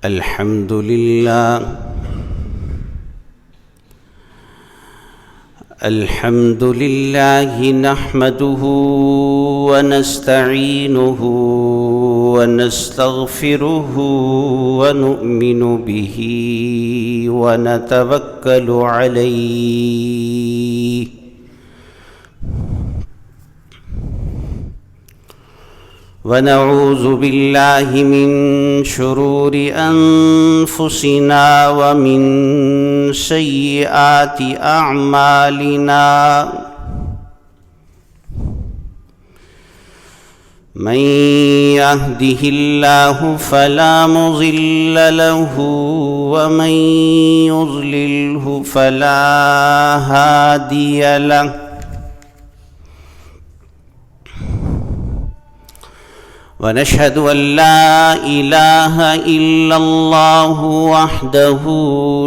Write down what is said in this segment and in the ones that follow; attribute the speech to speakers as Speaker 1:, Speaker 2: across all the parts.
Speaker 1: الحمد لله نحمده ونستعينه ونستغفره ونؤمن به ونتوكل عليه ونعوذ بالله من شرور أنفسنا ومن سيئات أعمالنا من يهده الله فلا مضل له ومن يضلله فلا هادي له ونشهد أن لا إله إلا الله وحده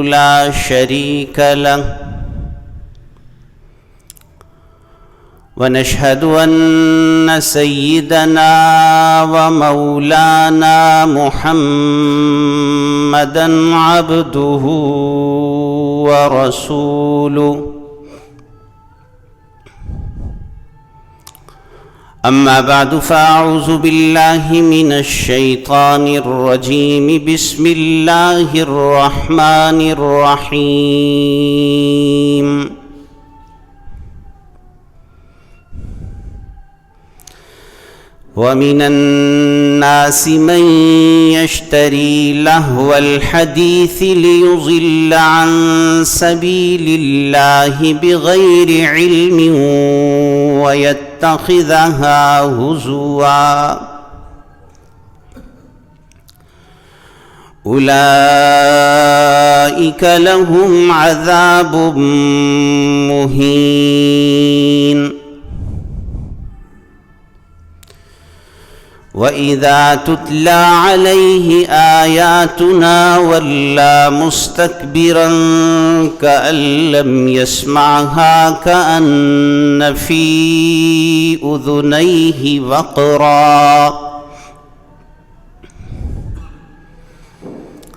Speaker 1: لا شريك له ونشهد أن سيدنا ومولانا محمدًا عبده ورسوله أما بعد فأعوذ بالله من الشيطان الرجيم بسم الله الرحمن الرحيم ومن الناس من يشتري لهو الحديث ليضل عن سبيل الله بغير علم ويتخذها هزوا أولئك لهم عذاب مهين وَإِذَا تُتْلَى عَلَيْهِ آيَاتُنَا وَلَّى مُسْتَكْبِرًا كَأَن لَّمْ يَسْمَعْهَا كَأَنَّ فِي أُذُنَيْهِ وَقْرًا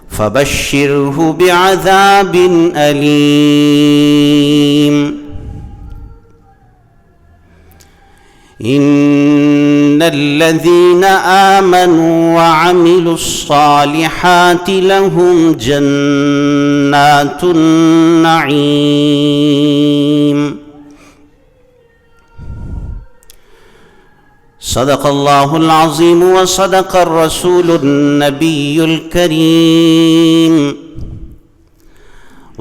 Speaker 1: فَبَشِّرْهُ بِعَذَابٍ أَلِيمٍ إن الذين آمنوا وعملوا الصالحات لهم جنات النعيم صدق الله العظيم وصدق الرسول النبي الكريم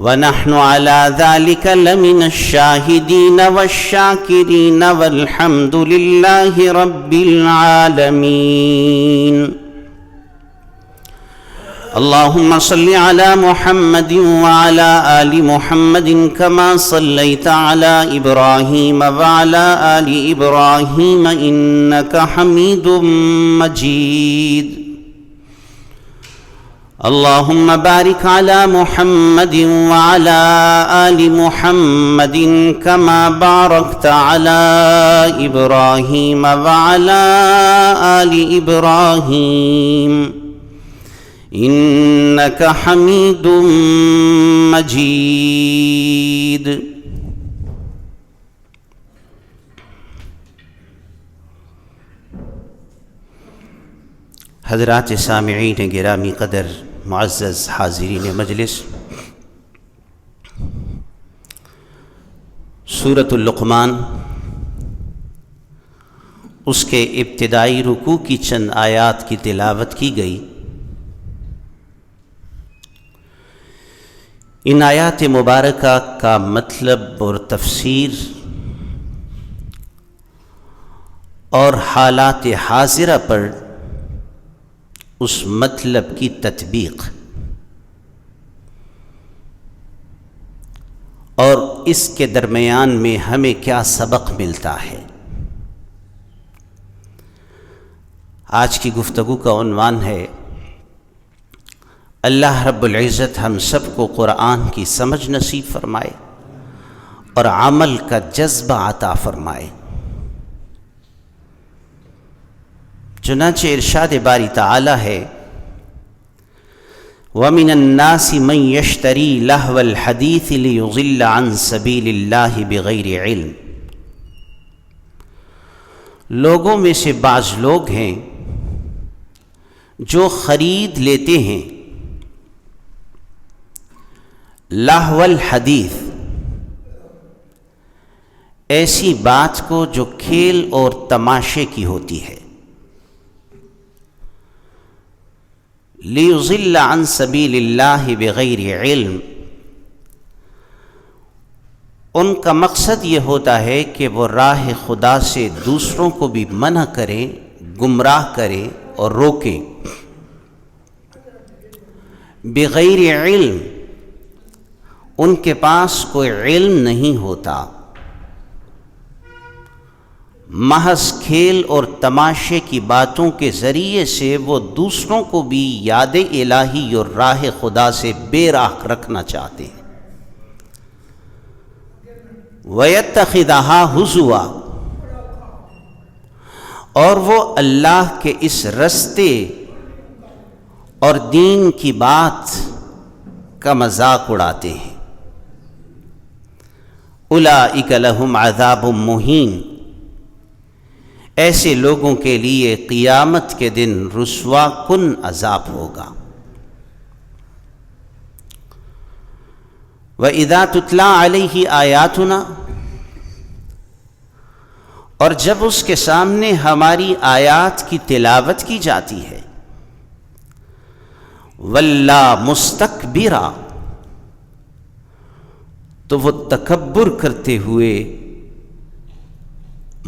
Speaker 1: ونحن على ذلك لمن الشاهدين والشاكرين والحمد لله رب العالمين اللهم صل على محمد وعلى آل محمد كما صليت على إبراهيم وعلى آل إبراهيم إنك حميد مجيد اللهم بارك على محمد وعلى آل محمد كما باركت على إبراهيم وعلى آل إبراهيم إنك حميد مجيد حضرات سامعین گرامی قدر، معزز حاضرین مجلس، سورۃ اللقمان اس کے ابتدائی رکوع کی چند آیات کی تلاوت کی گئی۔ ان آیات مبارکہ کا مطلب اور تفسیر اور حالات حاضرہ پر اس مطلب کی تطبیق اور اس کے درمیان میں ہمیں کیا سبق ملتا ہے۔ آج کی گفتگو کا عنوان ہے اللہ رب العزت ہم سب کو قرآن کی سمجھ نصیب فرمائے اور عمل کا جذبہ عطا فرمائے۔ چنانچہ ارشاد باری تعالی ہے وَمِنَ النَّاسِ مَن يَشْتَرِي لَهْوَ الْحَدِيثِ لِيُضِلَّ عَن سَبِيلِ اللَّهِ بِغَيْرِ عِلْمٍ۔ لوگوں میں سے بعض لوگ ہیں جو خرید لیتے ہیں لہو الحدیث، ایسی بات کو جو کھیل اور تماشے کی ہوتی ہے، لیضل عن سبیل اللہ بغیر علم، ان کا مقصد یہ ہوتا ہے کہ وہ راہ خدا سے دوسروں کو بھی منع کریں، گمراہ کریں اور روکیں، بغیر علم، ان کے پاس کوئی علم نہیں ہوتا، محض کھیل اور تماشے کی باتوں کے ذریعے سے وہ دوسروں کو بھی یاد الہی اور راہ خدا سے بے راہ رکھنا چاہتے ہیں۔ وَيَتَّخِذَهَا هُزُوًا، اور وہ اللہ کے اس رستے اور دین کی بات کا مذاق اڑاتے ہیں۔ أُولَئِكَ لَهُمْ عَذَابٌ مُّهِينٌ، ایسے لوگوں کے لیے قیامت کے دن رسوا کن عذاب ہوگا۔ وَإِذَا تُتْلَىٰ عَلَيْهِ آيَاتُنَا، اور جب اس کے سامنے ہماری آیات کی تلاوت کی جاتی ہے، وَلَّا مُسْتَكْبِرًا، تو وہ تکبر کرتے ہوئے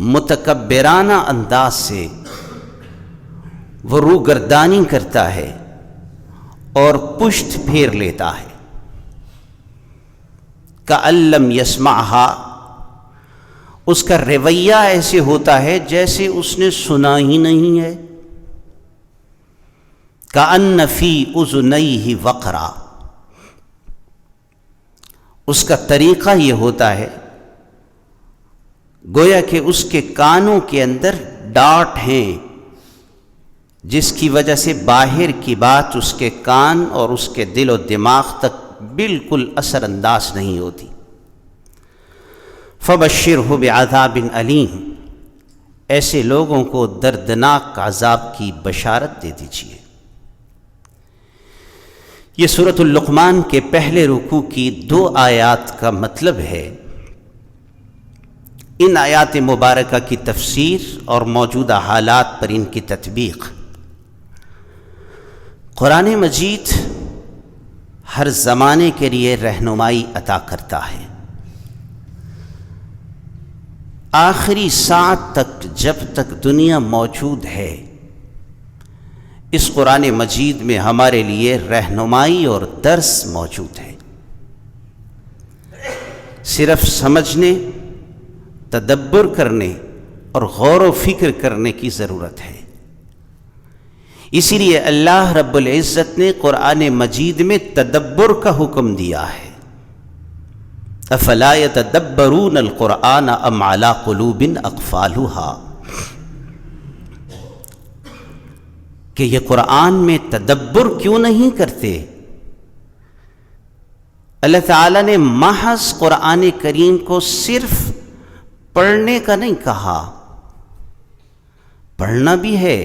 Speaker 1: متکبرانہ انداز سے وہ روگردانی کرتا ہے اور پشت پھیر لیتا ہے۔ کأن لم یسمعها، اس کا رویہ ایسے ہوتا ہے جیسے اس نے سنا ہی نہیں ہے۔ کأن فی اذنیہ وقرا، اس کا طریقہ یہ ہوتا ہے گویا کہ اس کے کانوں کے اندر ڈاٹ ہیں، جس کی وجہ سے باہر کی بات اس کے کان اور اس کے دل و دماغ تک بالکل اثر انداز نہیں ہوتی۔ فَبَشِّرْهُ بِعَذَابٍ أَلِيمٍ، ایسے لوگوں کو دردناک عذاب کی بشارت دے دیجیے۔ یہ سورۃ اللقمان کے پہلے رکوع کی 2 آیات کا مطلب ہے۔ ان آیات مبارکہ کی تفسیر اور موجودہ حالات پر ان کی تطبیق۔ قرآن مجید ہر زمانے کے لیے رہنمائی عطا کرتا ہے۔ آخری ساعت تک، جب تک دنیا موجود ہے، اس قرآن مجید میں ہمارے لیے رہنمائی اور درس موجود ہے۔ صرف سمجھنے، تدبر کرنے اور غور و فکر کرنے کی ضرورت ہے۔ اسی لیے اللہ رب العزت نے قرآن مجید میں تدبر کا حکم دیا ہے۔ افلا یتدبرون القرآن ام علی قلوب اقفالها، کہ یہ قرآن میں تدبر کیوں نہیں کرتے؟ اللہ تعالیٰ نے محض قرآن کریم کو صرف پڑھنے کا نہیں کہا، پڑھنا بھی ہے،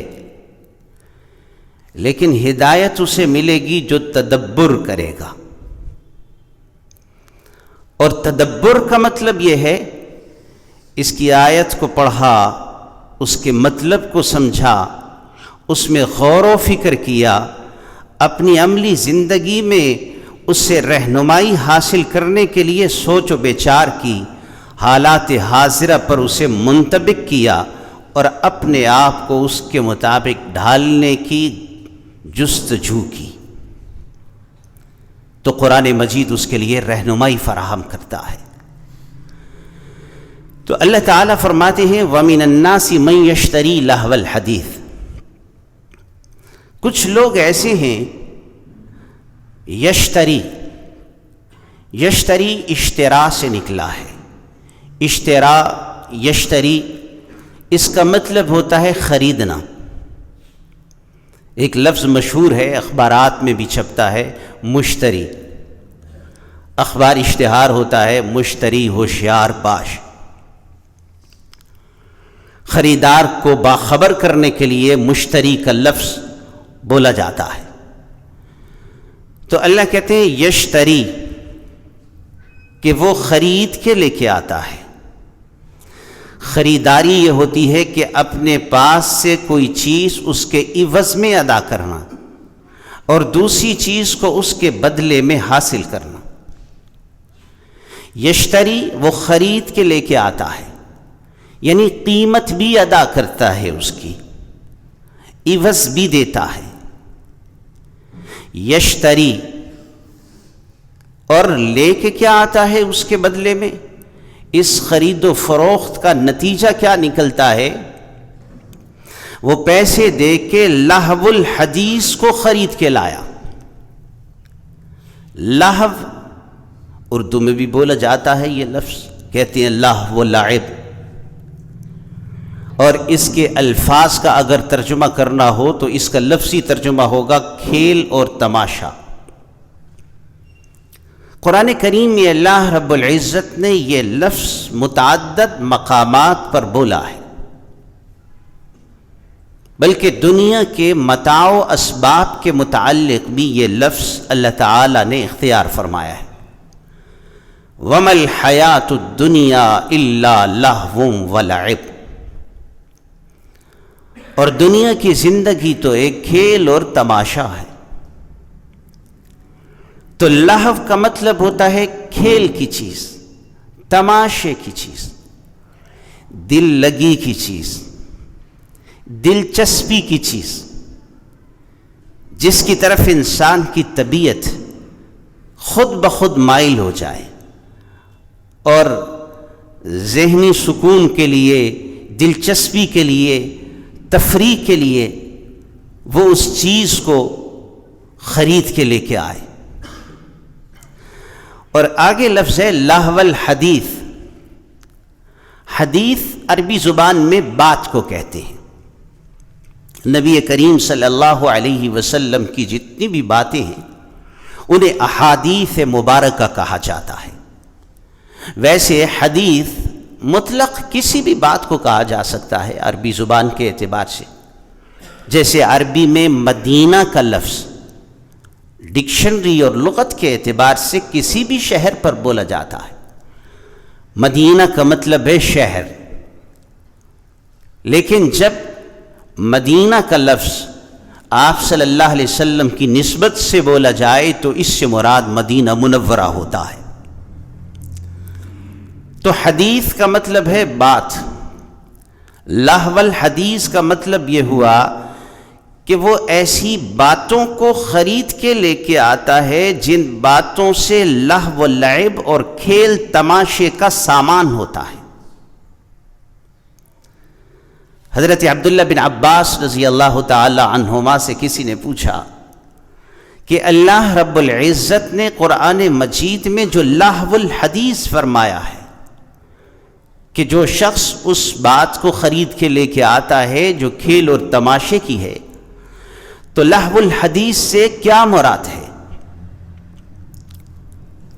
Speaker 1: لیکن ہدایت اسے ملے گی جو تدبر کرے گا۔ اور تدبر کا مطلب یہ ہے اس کی آیت کو پڑھا، اس کے مطلب کو سمجھا، اس میں غور و فکر کیا، اپنی عملی زندگی میں اس سے رہنمائی حاصل کرنے کے لیے سوچ و بچار کی، حالات حاضرہ پر اسے منطبق کیا اور اپنے آپ کو اس کے مطابق ڈھالنے کی جستجو کی، تو قرآن مجید اس کے لیے رہنمائی فراہم کرتا ہے۔ تو اللہ تعالیٰ فرماتے ہیں وَمِنَ النَّاسِ مَن يَشْتَرِي لَهْوَ الْحَدِيثِ، کچھ لوگ ایسے ہیں یشتری اشترا سے نکلا ہے۔ اشترا یشتری، اس کا مطلب ہوتا ہے خریدنا۔ ایک لفظ مشہور ہے، اخبارات میں بھی چھپتا ہے، مشتری۔ اخبار اشتہار ہوتا ہے مشتری ہوشیار باش۔ خریدار کو باخبر کرنے کے لیے مشتری کا لفظ بولا جاتا ہے۔ تو اللہ کہتے ہیں یشتری، کہ وہ خرید کے لے کے آتا ہے۔ خریداری یہ ہوتی ہے کہ اپنے پاس سے کوئی چیز اس کے عوض میں ادا کرنا اور دوسری چیز کو اس کے بدلے میں حاصل کرنا۔ یشتری، وہ خرید کے لے کے آتا ہے، یعنی قیمت بھی ادا کرتا ہے، اس کی عوض بھی دیتا ہے۔ یشتری، اور لے کے کیا آتا ہے اس کے بدلے میں؟ اس خرید و فروخت کا نتیجہ کیا نکلتا ہے؟ وہ پیسے دے کے لہو الحدیث کو خرید کے لایا۔ لہو اردو میں بھی بولا جاتا ہے، یہ لفظ کہتے ہیں لہو و لعب، اور اس کے الفاظ کا اگر ترجمہ کرنا ہو تو اس کا لفظی ترجمہ ہوگا کھیل اور تماشا۔ قرآن کریم میں اللہ رب العزت نے یہ لفظ متعدد مقامات پر بولا ہے، بلکہ دنیا کے متاع و اسباب کے متعلق بھی یہ لفظ اللہ تعالی نے اختیار فرمایا ہے۔ وَمَا الْحَيَاةُ الدُّنْيَا إِلَّا لَهْوٌ وَلَعِبٌ، اور دنیا کی زندگی تو ایک کھیل اور تماشا ہے۔ تو لہو کا مطلب ہوتا ہے کھیل کی چیز، تماشے کی چیز، دل لگی کی چیز، دلچسپی کی چیز، جس کی طرف انسان کی طبیعت خود بخود مائل ہو جائے اور ذہنی سکون کے لیے، دلچسپی کے لیے، تفریح کے لیے وہ اس چیز کو خرید کے لے کے آئے۔ اور آگے لفظ ہے لہو الحدیث۔ حدیث عربی زبان میں بات کو کہتے ہیں۔ نبی کریم صلی اللہ علیہ وسلم کی جتنی بھی باتیں ہیں انہیں احادیث مبارکہ کہا جاتا ہے۔ ویسے حدیث مطلق کسی بھی بات کو کہا جا سکتا ہے عربی زبان کے اعتبار سے، جیسے عربی میں مدینہ کا لفظ ڈکشنری اور لغت کے اعتبار سے کسی بھی شہر پر بولا جاتا ہے۔ مدینہ کا مطلب ہے شہر، لیکن جب مدینہ کا لفظ آپ صلی اللہ علیہ وسلم کی نسبت سے بولا جائے تو اس سے مراد مدینہ منورہ ہوتا ہے۔ تو حدیث کا مطلب ہے بات، لہو الحدیث کا مطلب یہ ہوا کہ وہ ایسی باتوں کو خرید کے لے کے آتا ہے جن باتوں سے لہو و لعب اور کھیل تماشے کا سامان ہوتا ہے۔ حضرت عبداللہ بن عباس رضی اللہ تعالی عنہما سے کسی نے پوچھا کہ اللہ رب العزت نے قرآن مجید میں جو لہو الحدیث فرمایا ہے کہ جو شخص اس بات کو خرید کے لے کے آتا ہے جو کھیل اور تماشے کی ہے، تو لہو الحدیث سے کیا مراد ہے؟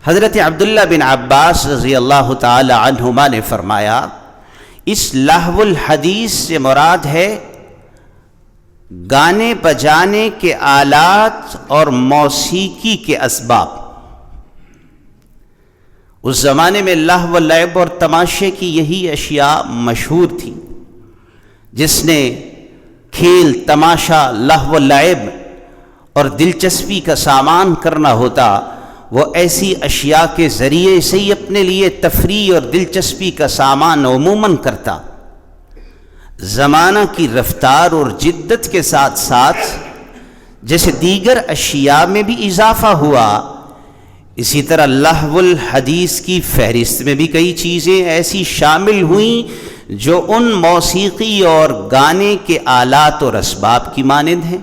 Speaker 1: حضرت عبداللہ بن عباس رضی اللہ تعالی عنہما نے فرمایا اس لہو الحدیث سے مراد ہے گانے بجانے کے آلات اور موسیقی کے اسباب۔ اس زمانے میں لہو و لعب اور تماشے کی یہی اشیاء مشہور تھی۔ جس نے کھیل تماشا لہو و لعب اور دلچسپی کا سامان کرنا ہوتا وہ ایسی اشیاء کے ذریعے سے ہی اپنے لیے تفریح اور دلچسپی کا سامان عموماً کرتا۔ زمانہ کی رفتار اور جدت کے ساتھ ساتھ جیسے دیگر اشیاء میں بھی اضافہ ہوا، اسی طرح لہو الحدیث کی فہرست میں بھی کئی چیزیں ایسی شامل ہوئیں جو ان موسیقی اور گانے کے آلات اور اسباب کی مانند ہیں۔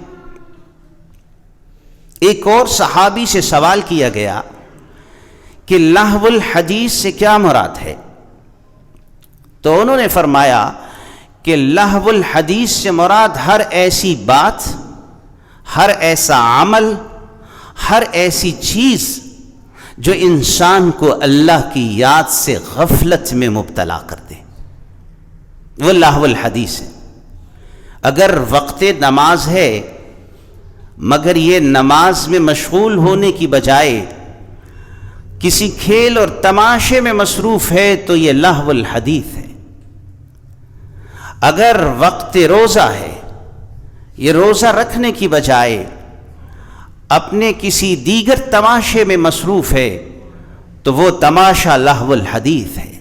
Speaker 1: ایک اور صحابی سے سوال کیا گیا کہ لہو الحدیث سے کیا مراد ہے؟ تو انہوں نے فرمایا کہ لہو الحدیث سے مراد ہر ایسی بات ہر ایسا عمل، ہر ایسی چیز جو انسان کو اللہ کی یاد سے غفلت میں مبتلا کر دے، وہ لہو الحدیث ہے۔ اگر وقت نماز ہے مگر یہ نماز میں مشغول ہونے کی بجائے کسی کھیل اور تماشے میں مصروف ہے تو یہ لہو الحدیث ہے۔ اگر وقت روزہ ہے، یہ روزہ رکھنے کی بجائے اپنے کسی دیگر تماشے میں مصروف ہے تو وہ تماشا لہو الحدیث ہے۔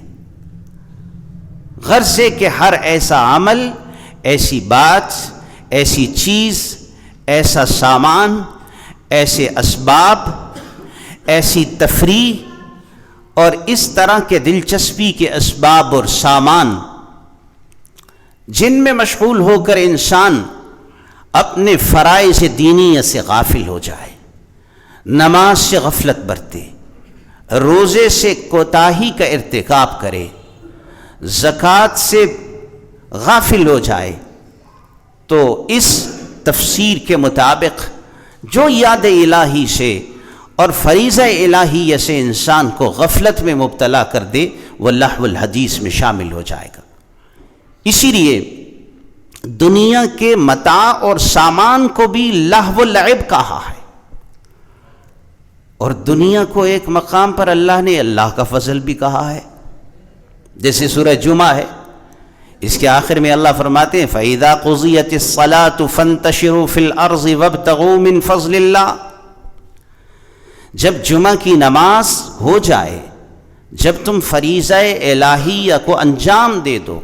Speaker 1: غرض ہے کہ ہر ایسا عمل، ایسی بات، ایسی چیز، ایسا سامان، ایسے اسباب، ایسی تفریح اور اس طرح کے دلچسپی کے اسباب اور سامان جن میں مشغول ہو کر انسان اپنے فرائض دینیہ سے غافل ہو جائے، نماز سے غفلت برتے، روزے سے کوتاہی کا ارتکاب کرے، زکوٰۃ سے غافل ہو جائے، تو اس تفسیر کے مطابق جو یاد الہی سے اور فریضہ الہیہ سے انسان کو غفلت میں مبتلا کر دے وہ لہو الحدیث میں شامل ہو جائے گا۔ اسی لیے دنیا کے متاع اور سامان کو بھی لہو اللعب کہا ہے، اور دنیا کو ایک مقام پر اللہ نے اللہ کا فضل بھی کہا ہے، جیسے سورہ جمعہ ہے، اس کے آخر میں اللہ فرماتے ہیں فَإِذَا قُضِيَتِ الصَّلَاةُ فَانتَشِرُوا فِي الْأَرْضِ وَابْتَغُوا مِنْ فَضْلِ اللَّهِ۔ جب جمعہ کی نماز ہو جائے، جب تم فریضہ الہیہ کو انجام دے دو،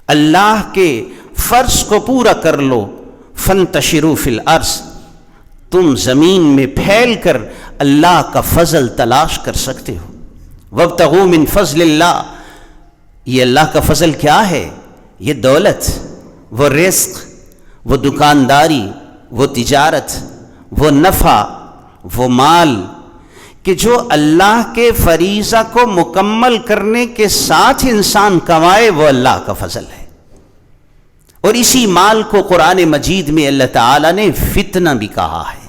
Speaker 1: اللہ کے فرض کو پورا کر لو، فَانتَشِرُوا فِي الْأَرْضِ، تم زمین میں پھیل کر اللہ کا فضل تلاش کر سکتے ہو۔ وَابْتَغُوا مِنْ فَضْلِ اللَّهِ، یہ اللہ کا فضل کیا ہے؟ یہ دولت، وہ رزق، وہ دکانداری، وہ تجارت، وہ نفع، وہ مال کہ جو اللہ کے فریضہ کو مکمل کرنے کے ساتھ انسان کمائے، وہ اللہ کا فضل ہے۔ اور اسی مال کو قرآن مجید میں اللہ تعالیٰ نے فتنہ بھی کہا ہے،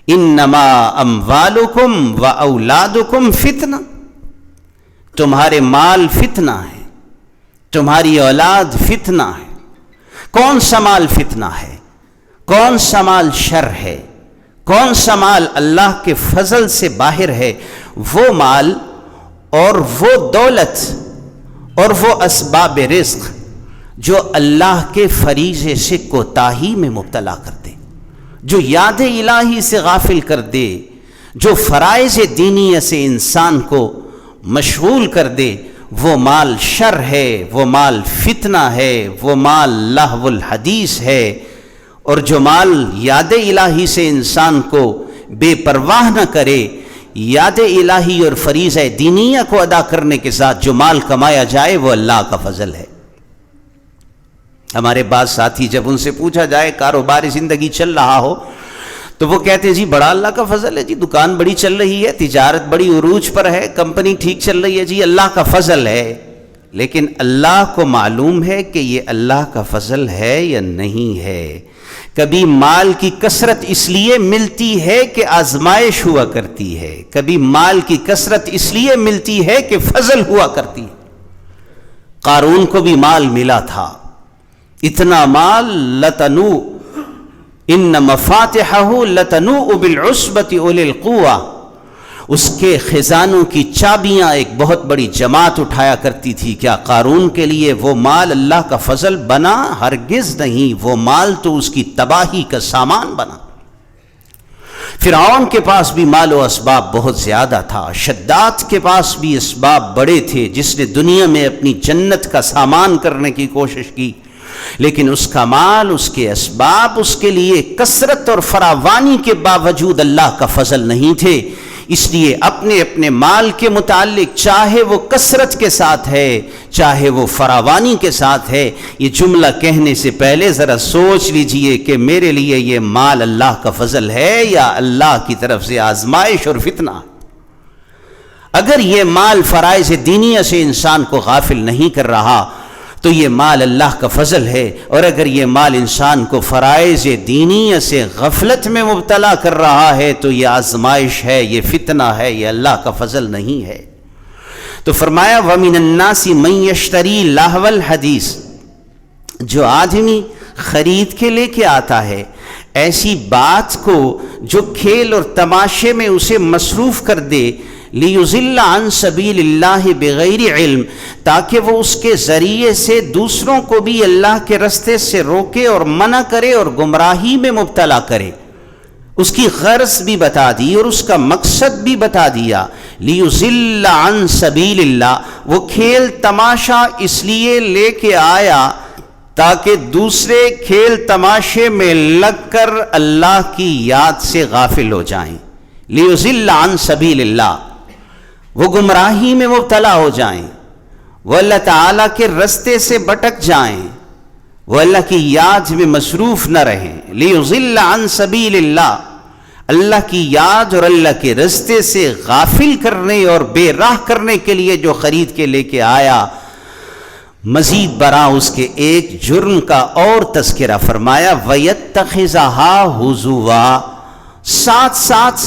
Speaker 1: انما اموالکم و اولادکم فتنہ، تمہارے مال فتنہ ہے، تمہاری اولاد فتنہ ہے۔ کون سا مال فتنہ ہے؟ کون سا مال شر ہے؟ کون سا مال اللہ کے فضل سے باہر ہے؟ وہ مال اور وہ دولت اور وہ اسباب رزق جو اللہ کے فریضے سے کوتاہی میں مبتلا کر دے، جو یاد الہی سے غافل کر دے، جو فرائض دینیہ سے انسان کو مشغول کر دے، وہ مال شر ہے، وہ مال فتنہ ہے، وہ مال لہو الحدیث ہے۔ اور جو مال یاد الہی سے انسان کو بے پرواہ نہ کرے، یاد الہی اور فریضہ دینیہ کو ادا کرنے کے ساتھ جو مال کمایا جائے وہ اللہ کا فضل ہے۔ ہمارے بعض ساتھی جب ان سے پوچھا جائے کاروباری زندگی چل رہا ہو تو وہ کہتے ہیں جی بڑا اللہ کا فضل ہے، جی دکان بڑی چل رہی ہے، تجارت بڑی عروج پر ہے، کمپنی ٹھیک چل رہی ہے، جی اللہ کا فضل ہے۔ لیکن اللہ کو معلوم ہے کہ یہ اللہ کا فضل ہے یا نہیں ہے۔ کبھی مال کی کثرت اس لیے ملتی ہے کہ آزمائش ہوا کرتی ہے، کبھی مال کی کثرت اس لیے ملتی ہے کہ فضل ہوا کرتی ہے۔ قارون کو بھی مال ملا تھا، اتنا مال لتنوء ان مفاتحہ لتنوء بالعصبۃ اولي القوہ، اس کے خزانوں کی چابیاں ایک بہت بڑی جماعت اٹھایا کرتی تھی۔ کیا قارون کے لیے وہ مال اللہ کا فضل بنا؟ ہرگز نہیں، وہ مال تو اس کی تباہی کا سامان بنا۔ فرعون کے پاس بھی مال و اسباب بہت زیادہ تھا، شداد کے پاس بھی اسباب بڑے تھے، جس نے دنیا میں اپنی جنت کا سامان کرنے کی کوشش کی، لیکن اس کا مال، اس کے اسباب اس کے لیے کثرت اور فراوانی کے باوجود اللہ کا فضل نہیں تھے۔ اس لیے اپنے اپنے مال کے متعلق، چاہے وہ کثرت کے ساتھ ہے چاہے وہ فراوانی کے ساتھ ہے، یہ جملہ کہنے سے پہلے ذرا سوچ لیجئے کہ میرے لیے یہ مال اللہ کا فضل ہے یا اللہ کی طرف سے آزمائش اور فتنہ۔ اگر یہ مال فرائض دینیہ سے انسان کو غافل نہیں کر رہا تو یہ مال اللہ کا فضل ہے، اور اگر یہ مال انسان کو فرائض دینیہ سے غفلت میں مبتلا کر رہا ہے تو یہ آزمائش ہے، یہ فتنہ ہے، یہ اللہ کا فضل نہیں ہے۔ تو فرمایا وَمِنَ النَّاسِ مَن يَشْتَرِي لَهْوَ الْحَدِيثِ، جو آدمی خرید کے لے کے آتا ہے ایسی بات کو جو کھیل اور تماشے میں اسے مصروف کر دے، لِيُضِلَّ عَن سَبِيلِ اللَّهِ بِغَيْرِ علم، تاکہ وہ اس کے ذریعے سے دوسروں کو بھی اللہ کے رستے سے روکے اور منع کرے اور گمراہی میں مبتلا کرے۔ اس کی غرض بھی بتا دی اور اس کا مقصد بھی بتا دیا۔ لِيُضِلَّ عَن سَبِيلِ اللَّهِ، وہ کھیل تماشا اس لیے لے کے آیا تاکہ دوسرے کھیل تماشے میں لگ کر اللہ کی یاد سے غافل ہو جائیں۔ لِيُضِلَّ عَن سَبِيلِ اللَّهِ، وہ گمراہی میں مبتلا ہو جائیں، وہ اللہ تعالیٰ کے رستے سے بھٹک جائیں، وہ اللہ کی یاد میں مصروف نہ رہیں۔ لِيُضِلَّ عَن سَبِيلِ اللَّهِ، اللہ کی یاد اور اللہ کے رستے سے غافل کرنے اور بے راہ کرنے کے لیے جو خرید کے لے کے آیا۔ مزید برآں اس کے ایک جرم کا اور تذکرہ فرمایا، وَيَتَّخِذَهَا هُزُوًا، ساتھ ساتھ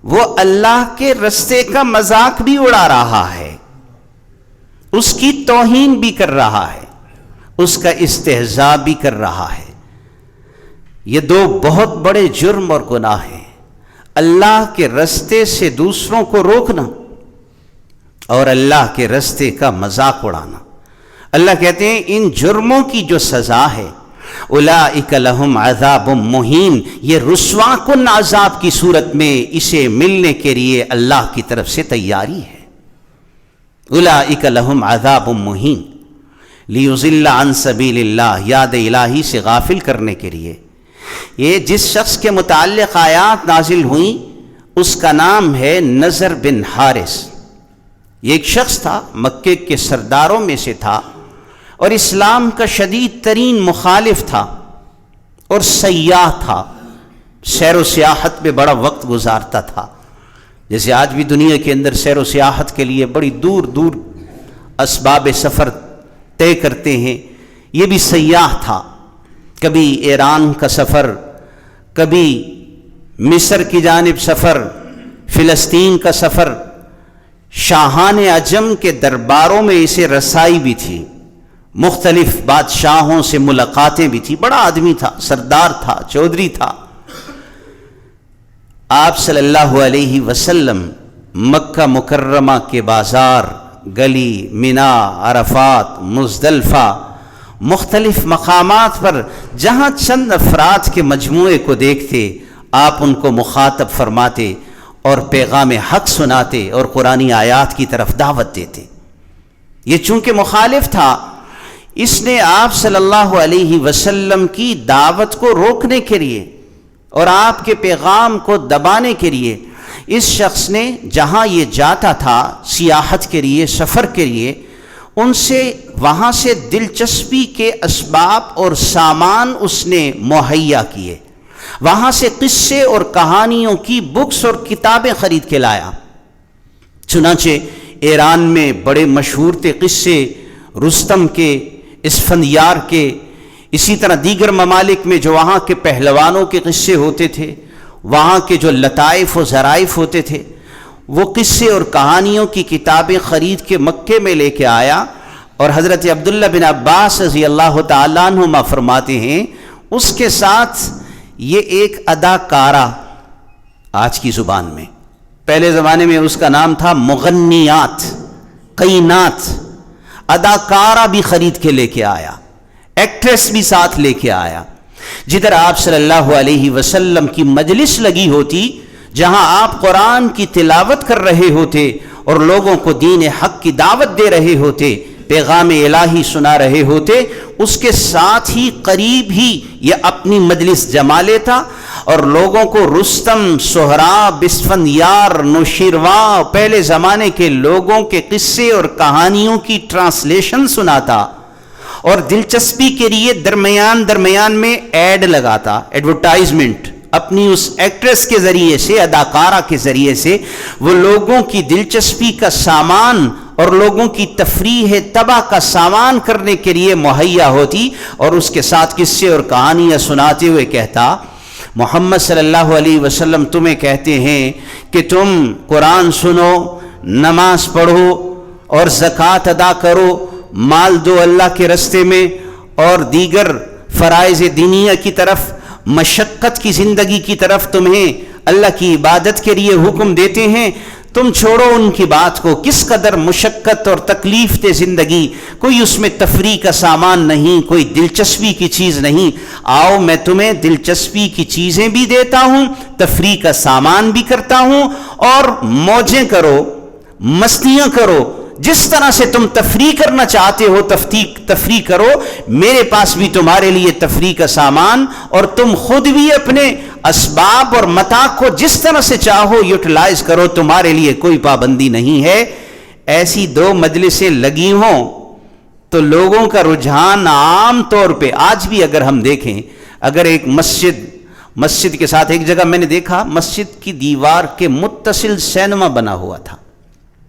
Speaker 1: وہ اللہ کے رستے کا مذاق بھی اڑا رہا ہے، اس کی توہین بھی کر رہا ہے، اس کا استہزاء بھی کر رہا ہے۔ یہ دو بہت بڑے جرم اور گناہ ہیں، اللہ کے رستے سے دوسروں کو روکنا اور اللہ کے رستے کا مذاق اڑانا۔ اللہ کہتے ہیں ان جرموں کی جو سزا ہے، اولئک لہم عذاب مہین، یہ رسوا کن عذاب کی صورت میں اسے ملنے کے لیے اللہ کی طرف سے تیاری ہے۔ اولئک لہم عذاب مہین، لیضل عن سبیل اللہ، یاد الہی سے غافل کرنے کے لیے۔ یہ جس شخص کے متعلق آیات نازل ہوئیں اس کا نام ہے نضر بن حارث۔ یہ ایک شخص تھا، مکے کے سرداروں میں سے تھا، اور اسلام کا شدید ترین مخالف تھا اور سیاح تھا، سیر و سیاحت میں بڑا وقت گزارتا تھا۔ جیسے آج بھی دنیا کے اندر سیر و سیاحت کے لیے بڑی دور دور اسباب سفر طے کرتے ہیں، یہ بھی سیاح تھا۔ کبھی ایران کا سفر، کبھی مصر کی جانب سفر، فلسطین کا سفر، شاہان عجم کے درباروں میں اسے رسائی بھی تھی، مختلف بادشاہوں سے ملاقاتیں بھی تھی، بڑا آدمی تھا، سردار تھا، چودھری تھا۔ آپ صلی اللہ علیہ وسلم مکہ مکرمہ کے بازار، گلی، مینا، عرفات، مزدلفہ، مختلف مقامات پر جہاں چند افراد کے مجموعے کو دیکھتے آپ ان کو مخاطب فرماتے اور پیغام حق سناتے اور قرآنی آیات کی طرف دعوت دیتے۔ یہ چونکہ مخالف تھا، اس نے آپ صلی اللہ علیہ وسلم کی دعوت کو روکنے کے لیے اور آپ کے پیغام کو دبانے کے لیے اس شخص نے جہاں یہ جاتا تھا سیاحت کے لیے، سفر کے لیے، ان سے وہاں سے دلچسپی کے اسباب اور سامان اس نے مہیا کیے، وہاں سے قصے اور کہانیوں کی بکس اور کتابیں خرید کے لایا۔ چنانچہ ایران میں بڑے مشہور تھے قصے رستم کے، اسفندیار کے، اسی طرح دیگر ممالک میں جو وہاں کے پہلوانوں کے قصے ہوتے تھے، وہاں کے جو لطائف و ظرائف ہوتے تھے، وہ قصے اور کہانیوں کی کتابیں خرید کے مکے میں لے کے آیا۔ اور حضرت عبداللہ بن عباس رضی اللہ تعالیٰ عنہما فرماتے ہیں اس کے ساتھ یہ ایک اداکارہ، آج کی زبان میں، پہلے زمانے میں اس کا نام تھا مغنیات، قینات، اداکارہ بھی خرید کے لے کے آیا، ایکٹریس بھی ساتھ لے کے آیا۔ جدھر آپ صلی اللہ علیہ وسلم کی مجلس لگی ہوتی، جہاں آپ قرآن کی تلاوت کر رہے ہوتے اور لوگوں کو دین حق کی دعوت دے رہے ہوتے، پیغام الہی سنا رہے ہوتے، اس کے ساتھ ہی قریب ہی یہ اپنی مجلس جما لیتا اور لوگوں کو رستم، سہراب، اسفندیار، نوشیرواں، پہلے زمانے کے لوگوں کے قصے اور کہانیوں کی ٹرانسلیشن سناتا، اور دلچسپی کے لیے درمیان میں ایڈ لگاتا، ایڈورٹائزمنٹ، اپنی اس ایکٹریس کے ذریعے سے، اداکارہ کے ذریعے سے وہ لوگوں کی دلچسپی کا سامان اور لوگوں کی تفریح تباہ کا سامان کرنے کے لیے مہیا ہوتی، اور اس کے ساتھ قصے اور کہانیاں سناتے ہوئے کہتا، محمد صلی اللہ علیہ وسلم تمہیں کہتے ہیں کہ تم قرآن سنو، نماز پڑھو اور زکوٰۃ ادا کرو، مال دو اللہ کے راستے میں، اور دیگر فرائض دینیہ کی طرف، مشقت کی زندگی کی طرف تمہیں اللہ کی عبادت کے لیے حکم دیتے ہیں، تم چھوڑو ان کی بات کو۔ کس قدر مشقت اور تکلیف دہ زندگی، کوئی اس میں تفریح کا سامان نہیں، کوئی دلچسپی کی چیز نہیں، آؤ میں تمہیں دلچسپی کی چیزیں بھی دیتا ہوں، تفریح کا سامان بھی کرتا ہوں، اور موجیں کرو، مستیاں کرو، جس طرح سے تم تفریح کرنا چاہتے ہو تفریح کرو، میرے پاس بھی تمہارے لیے تفریح کا سامان، اور تم خود بھی اپنے اسباب اور متاع کو جس طرح سے چاہو یوٹیلائز کرو، تمہارے لیے کوئی پابندی نہیں ہے۔ ایسی دو مجلسیں لگی ہوں تو لوگوں کا رجحان عام طور پہ آج بھی اگر ہم دیکھیں، اگر ایک مسجد کے ساتھ ایک جگہ میں نے دیکھا، مسجد کی دیوار کے متصل سینما بنا ہوا تھا،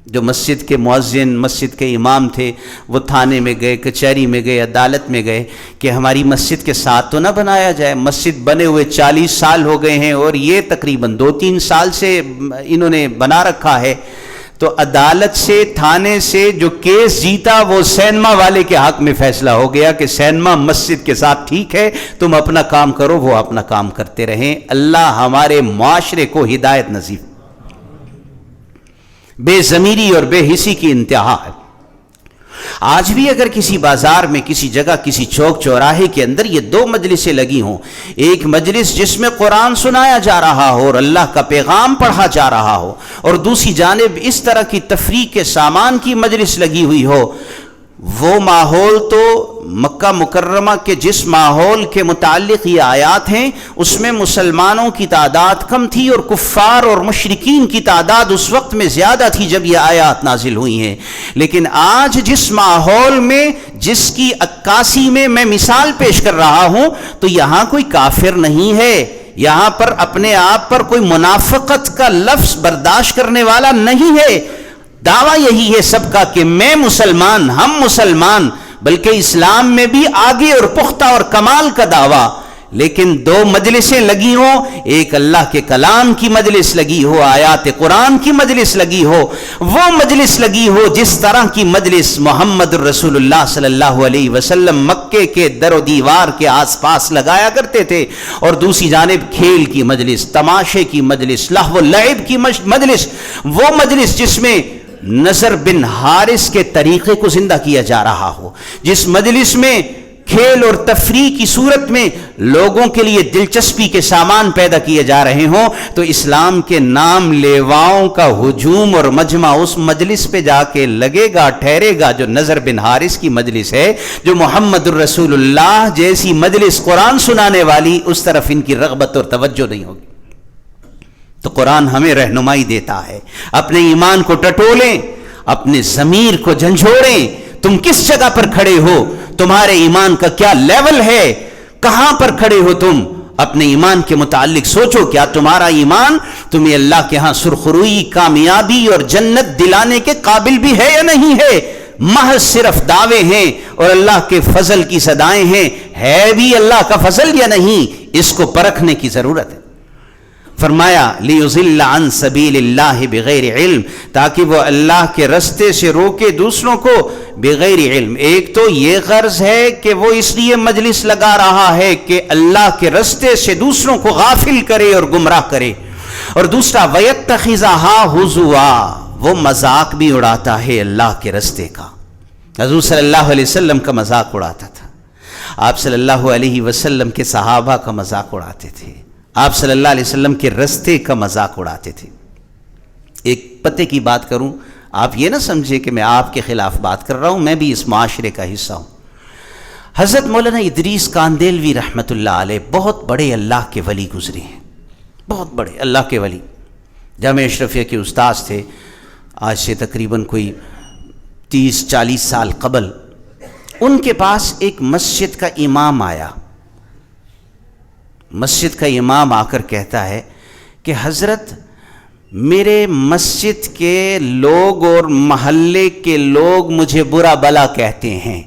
Speaker 1: جو مسجد کے مؤذن، مسجد کے امام تھے، وہ تھانے میں گئے، کچہری میں گئے، عدالت میں گئے کہ ہماری مسجد کے ساتھ تو نہ بنایا جائے، مسجد بنے ہوئے 40 سال ہو گئے ہیں اور یہ تقریباً 2-3 سال سے انہوں نے بنا رکھا ہے۔ تو عدالت سے، تھانے سے جو کیس جیتا، وہ سینما والے کے حق میں فیصلہ ہو گیا کہ سینما مسجد کے ساتھ ٹھیک ہے، تم اپنا کام کرو، وہ اپنا کام کرتے رہیں۔ اللہ ہمارے معاشرے کو ہدایت نصیب۔ بے ضمیری اور بے حسی کی انتہا ہے۔ آج بھی اگر کسی بازار میں، کسی جگہ، کسی چوک چوراہے کے اندر یہ دو مجلسیں لگی ہوں، ایک مجلس جس میں قرآن سنایا جا رہا ہو اور اللہ کا پیغام پڑھا جا رہا ہو، اور دوسری جانب اس طرح کی تفریح کے سامان کی مجلس لگی ہوئی ہو، وہ ماحول تو مکہ مکرمہ کے جس ماحول کے متعلق یہ آیات ہیں، اس میں مسلمانوں کی تعداد کم تھی اور کفار اور مشرکین کی تعداد اس وقت میں زیادہ تھی جب یہ آیات نازل ہوئی ہیں۔ لیکن آج جس ماحول میں، جس کی عکاسی میں میں مثال پیش کر رہا ہوں، تو یہاں کوئی کافر نہیں ہے، یہاں پر اپنے آپ پر کوئی منافقت کا لفظ برداشت کرنے والا نہیں ہے۔ دعویٰ یہی ہے سب کا کہ میں مسلمان، ہم مسلمان، بلکہ اسلام میں بھی آگے اور پختہ اور کمال کا دعویٰ۔ لیکن دو مجلسیں لگی ہوں، ایک اللہ کے کلام کی مجلس لگی ہو، آیات قرآن کی مجلس لگی ہو، وہ مجلس لگی ہو جس طرح کی مجلس محمد الرسول اللہ صلی اللہ علیہ وسلم مکے کے در و دیوار کے آس پاس لگایا کرتے تھے، اور دوسری جانب کھیل کی مجلس، تماشے کی مجلس، لہو و لعب کی مجلس، وہ مجلس جس میں نصر بن حارث کے طریقے کو زندہ کیا جا رہا ہو، جس مجلس میں کھیل اور تفریح کی صورت میں لوگوں کے لیے دلچسپی کے سامان پیدا کیے جا رہے ہوں، تو اسلام کے نام لیواؤں کا ہجوم اور مجمع اس مجلس پہ جا کے لگے گا، ٹھہرے گا جو نصر بن حارث کی مجلس ہے، جو محمد الرسول اللہ جیسی مجلس قرآن سنانے والی، اس طرف ان کی رغبت اور توجہ نہیں ہوگی۔ تو قرآن ہمیں رہنمائی دیتا ہے، اپنے ایمان کو ٹٹولیں، اپنے ضمیر کو جھنجھوڑیں، تم کس جگہ پر کھڑے ہو، تمہارے ایمان کا کیا لیول ہے، کہاں پر کھڑے ہو تم، اپنے ایمان کے متعلق سوچو، کیا تمہارا ایمان تمہیں اللہ کے ہاں سرخروئی، کامیابی اور جنت دلانے کے قابل بھی ہے یا نہیں ہے؟ محض صرف دعوے ہیں اور اللہ کے فضل کی صدائیں ہیں، ہے بھی اللہ کا فضل یا نہیں، اس کو پرکھنے کی ضرورت ہے۔ فرمایا لیضل عن سبیل اللہ بغیر علم، تاکہ وہ اللہ کے رستے سے روکے دوسروں کو بغیر علم۔ ایک تو یہ غرض ہے کہ وہ اس لیے مجلس لگا رہا ہے کہ اللہ کے رستے سے دوسروں کو غافل کرے اور گمراہ کرے، اور دوسرا وَيَتَّخِذَهَا هُزُوًا، وہ مذاق بھی اڑاتا ہے اللہ کے رستے کا۔ حضور صلی اللہ علیہ وسلم کا مذاق اڑاتا تھا، آپ صلی اللہ علیہ وسلم کے صحابہ کا مذاق اڑاتے تھے، آپ صلی اللہ علیہ وسلم کے رستے کا مذاق اڑاتے تھے۔ ایک پتے کی بات کروں، آپ یہ نہ سمجھے کہ میں آپ کے خلاف بات کر رہا ہوں، میں بھی اس معاشرے کا حصہ ہوں۔ حضرت مولانا ادریس کاندیلوی رحمۃ اللہ علیہ بہت بڑے اللہ کے ولی گزرے ہیں، بہت بڑے اللہ کے ولی، جامعہ اشرفیہ کے استاذ تھے۔ آج سے تقریباً کوئی 30-40 سال قبل ان کے پاس ایک مسجد کا امام آیا، مسجد کا امام آ کر کہتا ہے کہ حضرت میرے مسجد کے لوگ اور محلے کے لوگ مجھے برا بلا کہتے ہیں.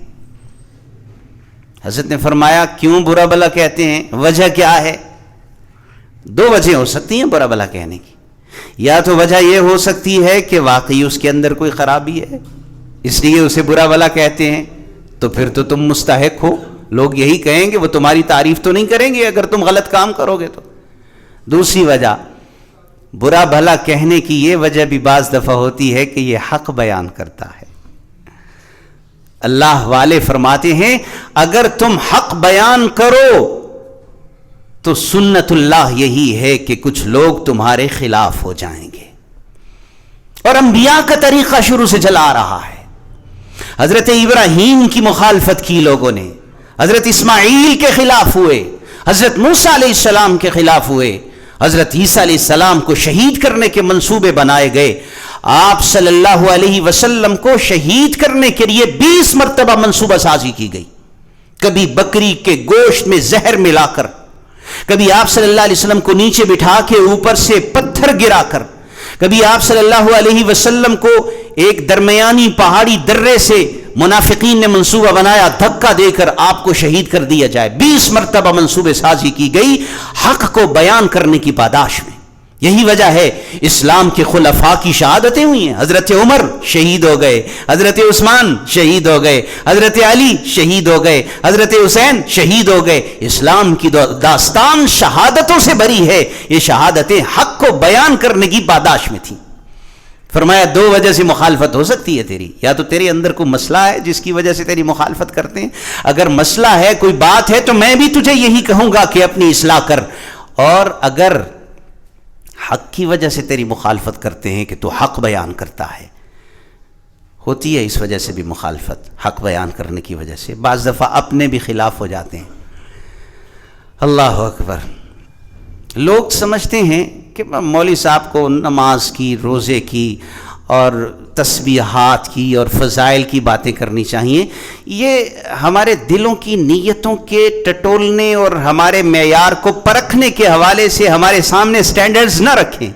Speaker 1: حضرت نے فرمایا کیوں برا بلا کہتے ہیں؟ وجہ کیا ہے؟ دو وجہ ہو سکتی ہیں برا بلا کہنے کی. یا تو وجہ یہ ہو سکتی ہے کہ واقعی اس کے اندر کوئی خرابی ہے اس لیے اسے برا بلا کہتے ہیں، تو پھر تو تم مستحق ہو، لوگ یہی کہیں گے، وہ تمہاری تعریف تو نہیں کریں گے اگر تم غلط کام کرو گے تو. دوسری وجہ برا بھلا کہنے کی یہ وجہ بھی بعض دفعہ ہوتی ہے کہ یہ حق بیان کرتا ہے. اللہ والے فرماتے ہیں اگر تم حق بیان کرو تو سنت اللہ یہی ہے کہ کچھ لوگ تمہارے خلاف ہو جائیں گے. اور انبیاء کا طریقہ شروع سے چلا آ رہا ہے. حضرت ابراہیم کی مخالفت کی لوگوں نے، حضرت اسماعیل کے خلاف ہوئے، حضرت موسیٰ علیہ السلام کے خلاف ہوئے، حضرت عیسیٰ علیہ السلام کو شہید کرنے کے منصوبے بنائے گئے. آپ صلی اللہ علیہ وسلم کو شہید کرنے کے لیے 20 مرتبہ منصوبہ سازی کی گئی. کبھی بکری کے گوشت میں زہر ملا کر، کبھی آپ صلی اللہ علیہ وسلم کو نیچے بٹھا کے اوپر سے پتھر گرا کر، کبھی آپ صلی اللہ علیہ وسلم کو ایک درمیانی پہاڑی درے سے منافقین نے منصوبہ بنایا دھکا دے کر آپ کو شہید کر دیا جائے. 20 مرتبہ منصوبے سازی کی گئی حق کو بیان کرنے کی پاداش میں. یہی وجہ ہے اسلام کے خلفاء کی شہادتیں ہوئی ہیں. حضرت عمر شہید ہو گئے، حضرت عثمان شہید ہو گئے، حضرت علی شہید ہو گئے، حضرت حسین شہید ہو گئے. اسلام کی داستان شہادتوں سے بھری ہے. یہ شہادتیں حق کو بیان کرنے کی پاداش میں تھیں. فرمایا دو وجہ سے مخالفت ہو سکتی ہے تیری. یا تو تیرے اندر کوئی مسئلہ ہے جس کی وجہ سے تیری مخالفت کرتے ہیں، اگر مسئلہ ہے کوئی بات ہے تو میں بھی تجھے یہی کہوں گا کہ اپنی اصلاح کر. اور اگر حق کی وجہ سے تیری مخالفت کرتے ہیں کہ تو حق بیان کرتا ہے، ہوتی ہے اس وجہ سے بھی مخالفت، حق بیان کرنے کی وجہ سے بعض دفعہ اپنے بھی خلاف ہو جاتے ہیں. اللہ اکبر. لوگ سمجھتے ہیں کہ مولوی صاحب کو نماز کی، روزے کی اور تسبیحات کی اور فضائل کی باتیں کرنی چاہیے. یہ ہمارے دلوں کی نیتوں کے ٹٹولنے اور ہمارے معیار کو پرکھنے کے حوالے سے ہمارے سامنے سٹینڈرڈز نہ رکھیں.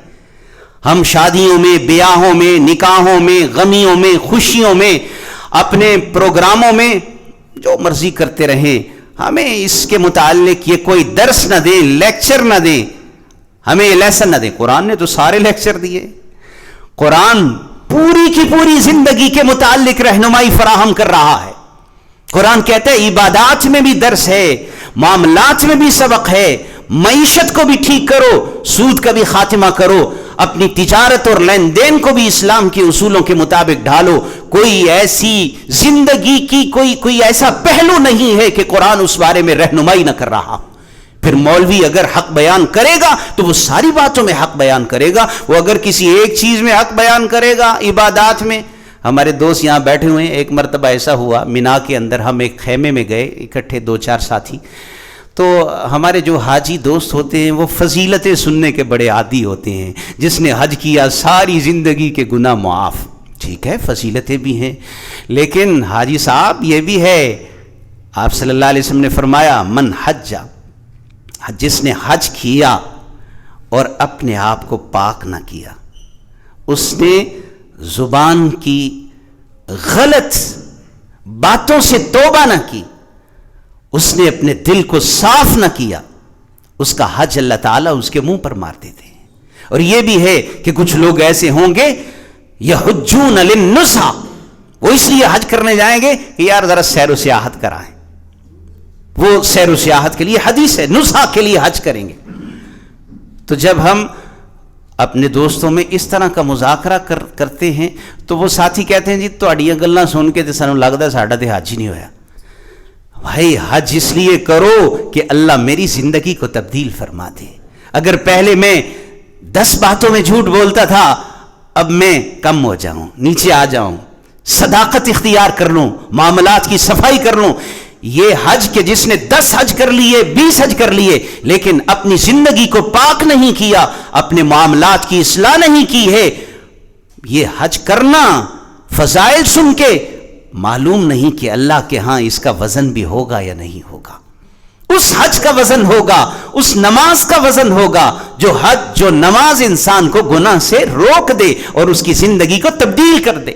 Speaker 1: ہم شادیوں میں، بیاہوں میں، نکاحوں میں، غمیوں میں، خوشیوں میں، اپنے پروگراموں میں جو مرضی کرتے رہیں. ہمیں اس کے متعلق یہ کوئی درس نہ دیں، لیکچر نہ دیں، ہمیں یہ لیسن نہ دیں. قرآن نے تو سارے لیکچر دیے. قرآن پوری کی پوری زندگی کے متعلق رہنمائی فراہم کر رہا ہے. قرآن کہتا ہے عبادات میں بھی درس ہے، معاملات میں بھی سبق ہے، معیشت کو بھی ٹھیک کرو، سود کا بھی خاتمہ کرو، اپنی تجارت اور لین دین کو بھی اسلام کے اصولوں کے مطابق ڈھالو. کوئی ایسی زندگی کی کوئی ایسا پہلو نہیں ہے کہ قرآن اس بارے میں رہنمائی نہ کر رہا. پھر مولوی اگر حق بیان کرے گا تو وہ ساری باتوں میں حق بیان کرے گا. وہ اگر کسی ایک چیز میں حق بیان کرے گا عبادات میں. ہمارے دوست یہاں بیٹھے ہوئے ہیں. ایک مرتبہ ایسا ہوا مینا کے اندر ہم ایک خیمے میں گئے اکٹھے 2-4 ساتھی. تو ہمارے جو حاجی دوست ہوتے ہیں وہ فضیلتیں سننے کے بڑے عادی ہوتے ہیں. جس نے حج کیا ساری زندگی کے گناہ معاف. ٹھیک ہے فضیلتیں بھی ہیں، لیکن حاجی صاحب یہ بھی ہے، آپ صلی اللہ علیہ وسلم نے فرمایا من حج، جس نے حج کیا اور اپنے آپ کو پاک نہ کیا، اس نے زبان کی غلط باتوں سے توبہ نہ کی، اس نے اپنے دل کو صاف نہ کیا، اس کا حج اللہ تعالیٰ اس کے منہ پر مار دیتے ہیں. اور یہ بھی ہے کہ کچھ لوگ ایسے ہوں گے یحجون للنزہہ، وہ اس لیے حج کرنے جائیں گے کہ یار ذرا سیر و سیاحت کرائیں. وہ سیر و سیاحت کے لیے حدیث ہے، نزہہ کے لیے حج کریں گے. تو جب ہم اپنے دوستوں میں اس طرح کا مذاکرہ کرتے ہیں تو وہ ساتھی کہتے ہیں جی تہاڈیاں گلاں سن کے تے سانوں لگدا ساڈا تے حج ہی نہیں ہویا. بھائی حج اس لیے کرو کہ اللہ میری زندگی کو تبدیل فرما دے. اگر پہلے میں 10 باتوں میں جھوٹ بولتا تھا، اب میں کم ہو جاؤں، نیچے آ جاؤں، صداقت اختیار کر لوں، معاملات کی صفائی کر لوں. یہ حج کہ جس نے 10 حج کر لیے، 20 حج کر لیے، لیکن اپنی زندگی کو پاک نہیں کیا، اپنے معاملات کی اصلاح نہیں کی ہے، یہ حج کرنا فضائل سن کے معلوم نہیں کہ اللہ کے ہاں اس کا وزن بھی ہوگا یا نہیں ہوگا. اس حج کا وزن ہوگا، اس نماز کا وزن ہوگا جو نماز انسان کو گناہ سے روک دے اور اس کی زندگی کو تبدیل کر دے۔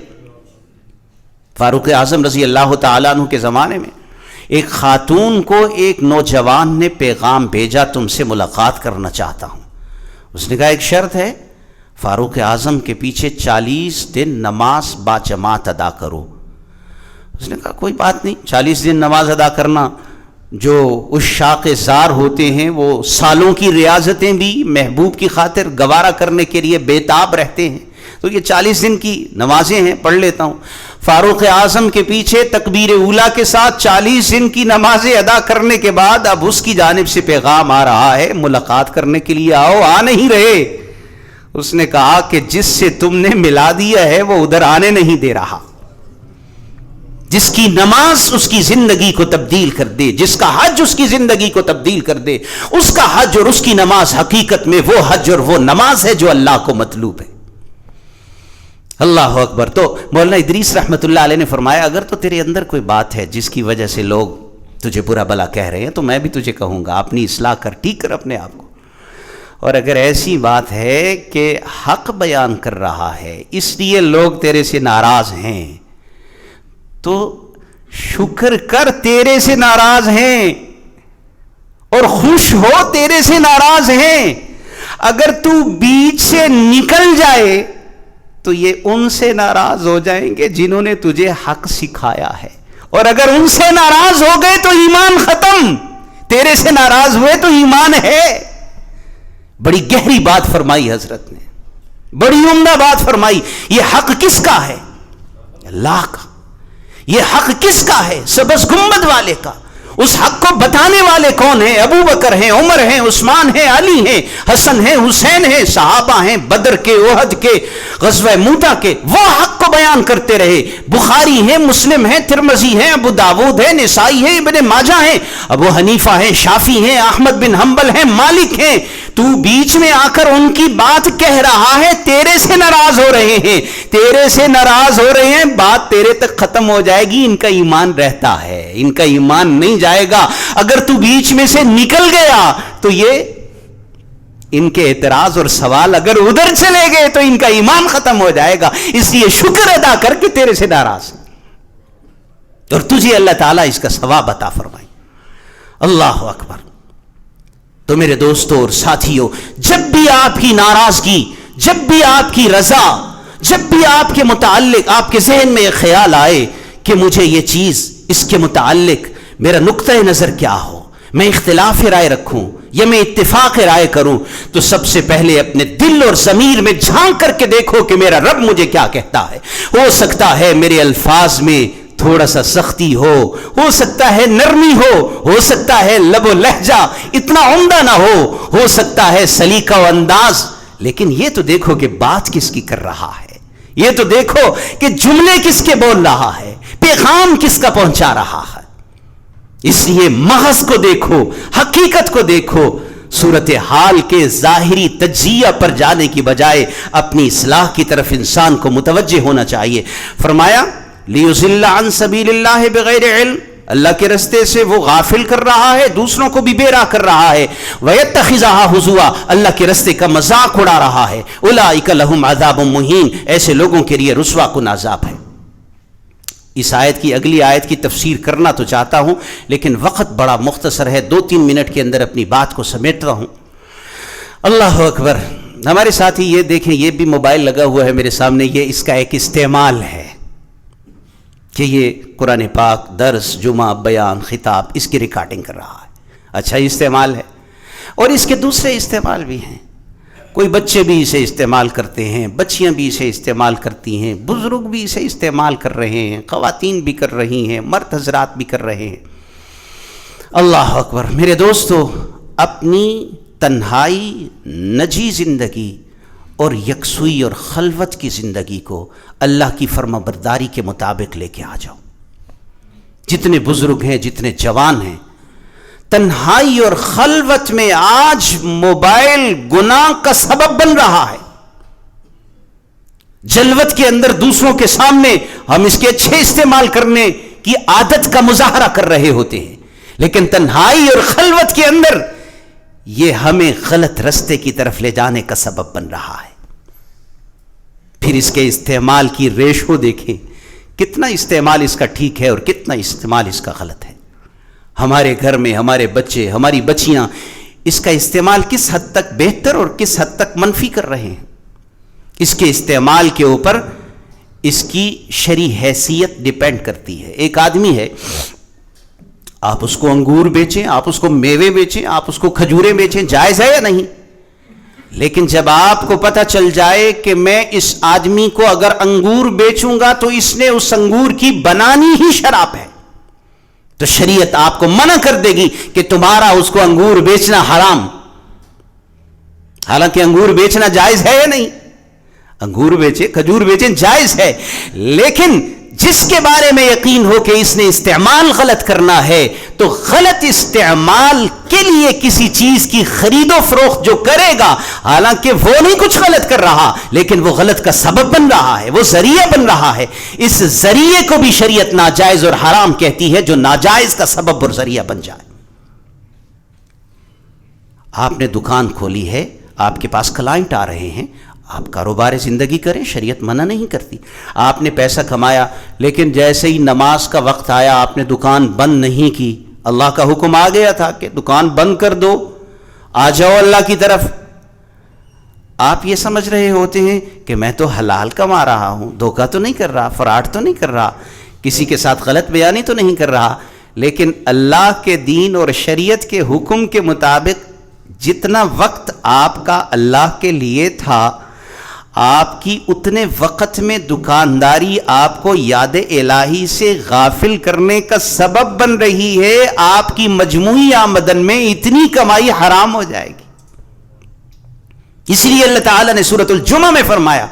Speaker 1: فاروق اعظم رضی اللہ تعالیٰ عنہ کے زمانے میں ایک خاتون کو ایک نوجوان نے پیغام بھیجا، تم سے ملاقات کرنا چاہتا ہوں۔ اس نے کہا ایک شرط ہے، فاروق اعظم کے پیچھے 40 دن نماز با جماعت ادا کرو۔ اس نے کہا کوئی بات نہیں، 40 دن نماز ادا کرنا، جو عشاق زار ہوتے ہیں وہ سالوں کی ریاضتیں بھی محبوب کی خاطر گوارا کرنے کے لیے بےتاب رہتے ہیں، تو یہ 40 دن کی نمازیں ہیں، پڑھ لیتا ہوں۔ فاروق اعظم کے پیچھے تکبیر اولیٰ کے ساتھ 40 دن کی نمازیں ادا کرنے کے بعد اب اس کی جانب سے پیغام آ رہا ہے ملاقات کرنے کے لیے آؤ، آ نہیں رہے۔ اس نے کہا کہ جس سے تم نے ملا دیا ہے وہ ادھر آنے نہیں دے رہا۔ جس کی نماز اس کی زندگی کو تبدیل کر دے، جس کا حج اس کی زندگی کو تبدیل کر دے، اس کا حج اور اس کی نماز حقیقت میں وہ حج اور وہ نماز ہے جو اللہ کو مطلوب ہے۔ اللہ اکبر۔ تو مولانا ادریس رحمت اللہ علیہ نے فرمایا اگر تو تیرے اندر کوئی بات ہے جس کی وجہ سے لوگ تجھے برا بلا کہہ رہے ہیں تو میں بھی تجھے کہوں گا اپنی اصلاح کر، ٹھیک کر اپنے آپ کو۔ اور اگر ایسی بات ہے کہ حق بیان کر رہا ہے اس لیے لوگ تیرے سے ناراض ہیں تو شکر کر تیرے سے ناراض ہیں اور خوش ہو تیرے سے ناراض ہیں۔ اگر تو بیچ سے نکل جائے تو یہ ان سے ناراض ہو جائیں گے جنہوں نے تجھے حق سکھایا ہے، اور اگر ان سے ناراض ہو گئے تو ایمان ختم، تیرے سے ناراض ہوئے تو ایمان ہے۔ بڑی گہری بات فرمائی حضرت نے، بڑی عمدہ بات فرمائی۔ یہ حق کس کا ہے؟ اللہ کا۔ یہ حق کس کا ہے؟ سبز گنبد والے کا۔ اس حق کو بتانے والے کون ہیں؟ ابو بکر ہیں، عمر ہیں، عثمان ہیں، علی ہیں، حسن ہیں، حسین ہیں، صحابہ ہیں، بدر کے، احد کے، غزوہ موتا کے، وہ حق کو بیان کرتے رہے۔ بخاری ہیں، مسلم ہیں، ترمذی ہیں، ابو داود ہیں، نسائی ہیں، ابن ماجہ ہیں، ابو حنیفہ ہیں، شافعی ہیں، احمد بن حنبل ہیں، مالک ہیں۔ تو بیچ میں آ کر ان کی بات کہہ رہا ہے، تیرے سے ناراض ہو رہے ہیں، تیرے سے ناراض ہو رہے ہیں، بات تیرے تک ختم ہو جائے گی۔ ان کا ایمان رہتا ہے، ان کا ایمان نہیں جائے گا۔ اگر تو بیچ میں سے نکل گیا تو یہ ان کے اعتراض اور سوال اگر ادھر چلے گئے تو ان کا ایمان ختم ہو جائے گا۔ اس لیے شکر ادا کر کے تیرے سے ناراض اور تجھے اللہ تعالیٰ اس کا ثواب عطا فرمائے۔ اللہ اکبر۔ تو میرے دوستوں اور ساتھیوں، جب بھی آپ کی ناراضگی، جب بھی آپ کی رضا، جب بھی آپ کے متعلق آپ کے ذہن میں یہ خیال آئے کہ مجھے یہ چیز، اس کے متعلق میرا نقطہ نظر کیا ہو، میں اختلاف رائے رکھوں یا میں اتفاق رائے کروں، تو سب سے پہلے اپنے دل اور ضمیر میں جھانک کر کے دیکھو کہ میرا رب مجھے کیا کہتا ہے۔ ہو سکتا ہے میرے الفاظ میں تھوڑا سا سختی ہو سکتا ہے نرمی ہو سکتا ہے لب و لہجہ اتنا عمدہ نہ ہو سکتا ہے سلیقہ و انداز، لیکن یہ تو دیکھو کہ بات کس کی کر رہا ہے، یہ تو دیکھو کہ جملے کس کے بول رہا ہے، پیغام کس کا پہنچا رہا ہے۔ اس لیے محض کو دیکھو، حقیقت کو دیکھو، صورتحال کے ظاہری تجزیہ پر جانے کی بجائے اپنی اصلاح کی طرف انسان کو متوجہ ہونا چاہیے۔ فرمایا لیضل عن سبیل اللہ بغیر علم، اللہ کے رستے سے وہ غافل کر رہا ہے، دوسروں کو بھی بے راہ کر رہا ہے۔ وَيَتَّخِذَهَا ہُزُوًا، اللہ کے رستے کا مذاق اڑا رہا ہے۔ اولئک لہم عذاب مہین، ایسے لوگوں کے لیے رسوا کن عذاب ہے۔ اس آیت کی اگلی آیت کی تفسیر کرنا تو چاہتا ہوں لیکن وقت بڑا مختصر ہے، 2-3 منٹ کے اندر اپنی بات کو سمیٹتا ہوں۔ اللہ اکبر۔ ہمارے ساتھی یہ دیکھیں، یہ بھی موبائل لگا ہوا ہے میرے سامنے، یہ اس کا ایک استعمال ہے کہ یہ قرآن پاک، درس، جمعہ، بیان، خطاب، اس کی ریکارڈنگ کر رہا ہے۔ اچھا استعمال ہے، اور اس کے دوسرے استعمال بھی ہیں۔ کوئی بچے بھی اسے استعمال کرتے ہیں، بچیاں بھی اسے استعمال کرتی ہیں، بزرگ بھی اسے استعمال کر رہے ہیں، خواتین بھی کر رہی ہیں، مرد حضرات بھی کر رہے ہیں۔ اللہ اکبر۔ میرے دوستو، اپنی تنہائی، نجی زندگی اور یکسوئی اور خلوت کی زندگی کو اللہ کی فرما برداری کے مطابق لے کے آ جاؤ۔ جتنے بزرگ ہیں، جتنے جوان ہیں، تنہائی اور خلوت میں آج موبائل گناہ کا سبب بن رہا ہے۔ جلوت کے اندر دوسروں کے سامنے ہم اس کے اچھے استعمال کرنے کی عادت کا مظاہرہ کر رہے ہوتے ہیں، لیکن تنہائی اور خلوت کے اندر یہ ہمیں غلط رستے کی طرف لے جانے کا سبب بن رہا ہے۔ پھر اس کے استعمال کی ریشو دیکھیں، کتنا استعمال اس کا ٹھیک ہے اور کتنا استعمال اس کا غلط ہے۔ ہمارے گھر میں ہمارے بچے، ہماری بچیاں اس کا استعمال کس حد تک بہتر اور کس حد تک منفی کر رہے ہیں، اس کے استعمال کے اوپر اس کی شرعی حیثیت ڈیپینڈ کرتی ہے۔ ایک آدمی ہے، آپ اس کو انگور بیچیں، آپ اس کو میوے بیچیں، آپ اس کو کھجوریں بیچیں، جائز ہے یا نہیں؟ لیکن جب آپ کو پتہ چل جائے کہ میں اس آدمی کو اگر انگور بیچوں گا تو اس نے اس انگور کی بنانی ہی شراب ہے، تو شریعت آپ کو منع کر دے گی کہ تمہارا اس کو انگور بیچنا حرام، حالانکہ انگور بیچنا جائز ہے یا نہیں؟ انگور بیچے، کھجور بیچیں، جائز ہے، لیکن جس کے بارے میں یقین ہو کہ اس نے استعمال غلط کرنا ہے، تو غلط استعمال کے لیے کسی چیز کی خرید و فروخت جو کرے گا، حالانکہ وہ نہیں کچھ غلط کر رہا، لیکن وہ غلط کا سبب بن رہا ہے، وہ ذریعہ بن رہا ہے، اس ذریعے کو بھی شریعت ناجائز اور حرام کہتی ہے، جو ناجائز کا سبب اور ذریعہ بن جائے۔ آپ نے دکان کھولی ہے، آپ کے پاس کلائنٹ آ رہے ہیں، آپ کاروبار زندگی کریں، شریعت منع نہیں کرتی۔ آپ نے پیسہ کمایا، لیکن جیسے ہی نماز کا وقت آیا آپ نے دکان بند نہیں کی، اللہ کا حکم آ گیا تھا کہ دکان بند کر دو، آ جاؤ اللہ کی طرف۔ آپ یہ سمجھ رہے ہوتے ہیں کہ میں تو حلال کما رہا ہوں، دھوکہ تو نہیں کر رہا، فراڈ تو نہیں کر رہا، کسی کے ساتھ غلط بیانی تو نہیں کر رہا، لیکن اللہ کے دین اور شریعت کے حکم کے مطابق جتنا وقت آپ کا اللہ کے لیے تھا، آپ کی اتنے وقت میں دکانداری آپ کو یاد الہی سے غافل کرنے کا سبب بن رہی ہے، آپ کی مجموعی آمدن میں اتنی کمائی حرام ہو جائے گی۔ اس لیے اللہ تعالیٰ نے سورۃ الجمعہ میں فرمایا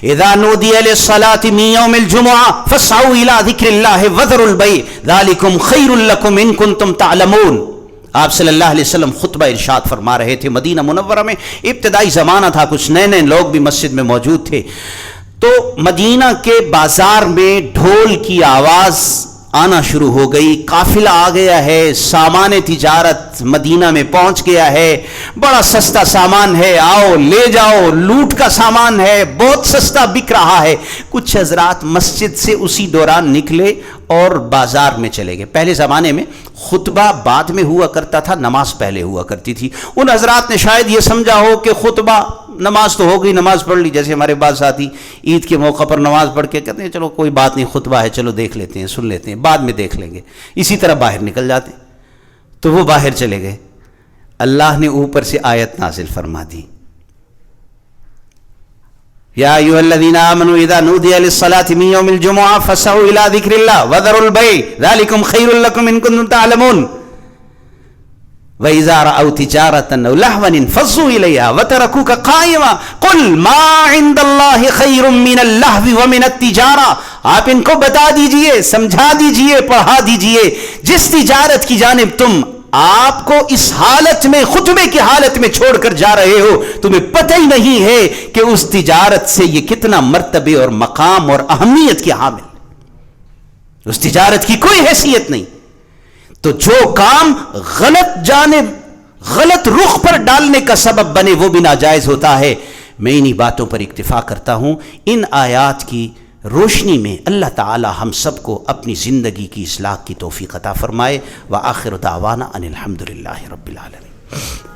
Speaker 1: اذا نودی للصلاة من یوم الجمعہ فاسعوا الى ذکر اللہ وذروا البیع ذلکم خیر لکم ان کنتم تعلمون۔ آپ صلی اللہ علیہ وسلم خطبہ ارشاد فرما رہے تھے، مدینہ منورہ میں ابتدائی زمانہ تھا، کچھ نئے نئے لوگ بھی مسجد میں موجود تھے، تو مدینہ کے بازار میں ڈھول کی آواز آنا شروع ہو گئی، قافلہ آ گیا ہے، سامان تجارت مدینہ میں پہنچ گیا ہے، بڑا سستا سامان ہے، آؤ لے جاؤ، لوٹ کا سامان ہے، بہت سستا بک رہا ہے۔ کچھ حضرات مسجد سے اسی دوران نکلے اور بازار میں چلے گئے۔ پہلے زمانے میں خطبہ بعد میں ہوا کرتا تھا، نماز پہلے ہوا کرتی تھی۔ ان حضرات نے شاید یہ سمجھا ہو کہ خطبہ، نماز تو ہو گئی، نماز پڑھ لی، جیسے ہمارے بعض ساتھی عید کے موقع پر نماز پڑھ کے کہتے ہیں چلو کوئی بات نہیں، خطبہ ہے، چلو دیکھ لیتے ہیں، سن لیتے ہیں، بعد میں دیکھ لیں گے، اسی طرح باہر نکل جاتے ہیں۔ تو وہ باہر چلے گئے، اللہ نے اوپر سے آیت نازل فرما دی، یا ایھا الذین آمنوا اذا نودی للصلاة من یوم الجمعہ فاسعوا الی ذکر اللہ وذروا البیع ذلکم خیر لکم ان کنتم تعلمون وَإِذَا رَأَوْا تِجَارَةً أَوْ لَهْوًا انفَضُّوا إِلَيْهَا وَتَرَكُوكَ قَائِمًا قُلْ مَا عِندَ اللَّهِ خَيْرٌ مِّنَ اللَّهْوِ وَمِنَ التِّجَارَةِ۔ آپ ان کو بتا دیجئے، سمجھا دیجئے، پڑھا دیجئے، جس تجارت کی جانب تم آپ کو اس حالت میں، خطبے کی حالت میں چھوڑ کر جا رہے ہو، تمہیں پتہ ہی نہیں ہے کہ اس تجارت سے یہ کتنا مرتبے اور مقام اور اہمیت کی حامل، اس تجارت کی کوئی حیثیت نہیں۔ تو جو کام غلط جانب، غلط رخ پر ڈالنے کا سبب بنے وہ بھی ناجائز ہوتا ہے۔ میں انہی باتوں پر اکتفا کرتا ہوں۔ ان آیات کی روشنی میں اللہ تعالی ہم سب کو اپنی زندگی کی اصلاح کی توفیق عطا فرمائے۔ وآخر دعوانا ان الحمد للہ رب العالمین۔